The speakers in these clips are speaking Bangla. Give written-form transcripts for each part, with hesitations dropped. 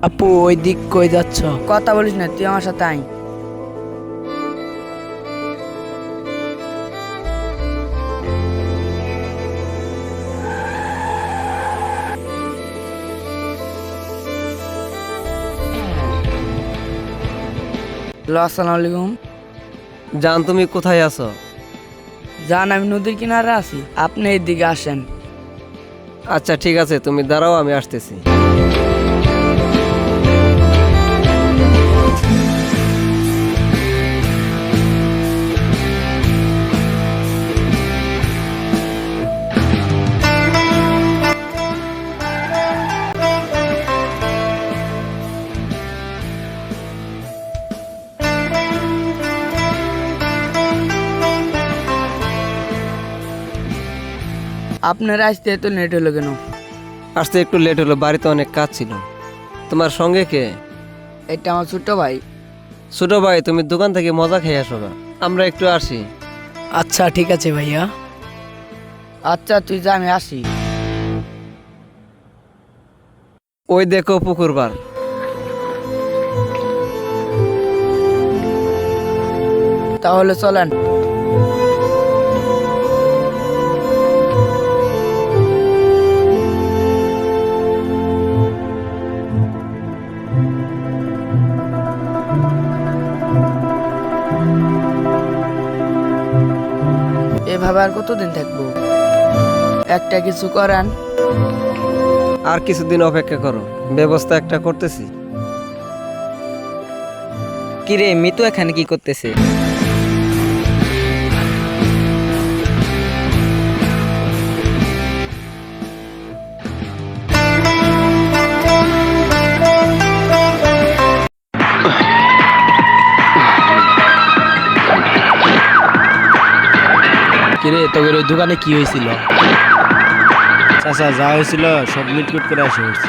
আপু ওই দিক কই যাচ্ছ? কথা বলিস না, তুই আমার সাথে আয়। হ্যালো, আসসালামু আলাইকুম। জান, তুমি কোথায় আছো? জান, আমি নদীর কিনারে আছি, আপনি এদিকে আসেন। আচ্ছা ঠিক আছে, তুমি দাঁড়াও, আমি আসতেছি। আপনার আসতে এত লেট হলো কেন? আসতে একটু লেট হলো, বাড়িতে অনেক কাজ ছিল। তোমার সঙ্গে কে? এটা আমার ছোট ভাই। ছোট ভাই, তুমি দোকান থেকে মজা খেয়ে আসো গা। আমরা একটু আসি। আচ্ছা ঠিক আছে ভাইয়া। আচ্ছা তুই যা, আমি আসি। ওই দেখো পুকুর পাড়। তাহলে চলেন। এভাবে আর কতদিন থাকবো? একটা কিছু করেন। আর কিছুদিন অপেক্ষা করো, ব্যবস্থা একটা করতেছি। কিরে, মিতু এখানে কি করতেছে? কিরে তোদের ওই দোকানে কি হয়েছিল? চাচা, যা হয়েছিল সব মিটকুট করে আসে পড়ছে।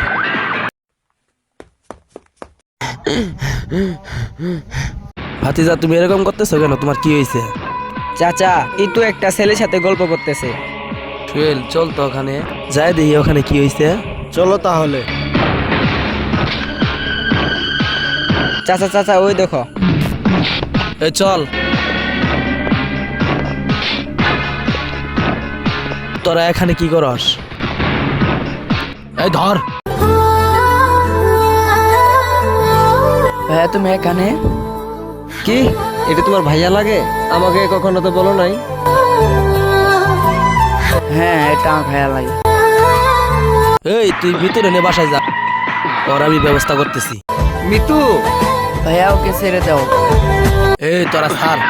ভাতিজা তুমি এরকম করতেছো কেন? তোমার কি হয়েছে? চাচা, ইতু একটা ছেলের সাথে গল্প করতেছে। সুয়েল চল তো ওখানে যাই দেখি ওখানে কি হয়েছে। চলো তাহলে। চাচা চাচা, ওই দেখো। এই চল। তোরা এখানে কি করস? এই ধর। ভাইয়া তুমি এখানে? কি, এটা তোমার ভাইয়া লাগে? আমাকে কখনো তো বলো নাই। হ্যাঁ, এটা আমার ভাইয়া লাগে। এই তুই ভিতরে নে, বাসায় যা, ওর আমি ব্যবস্থা করতেছি। মিতু, ভাইয়া ওকে ছেড়ে দাও। এই তোরা ছাড়।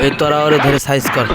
এই তোরা ওরে ধরে সাইজ কর।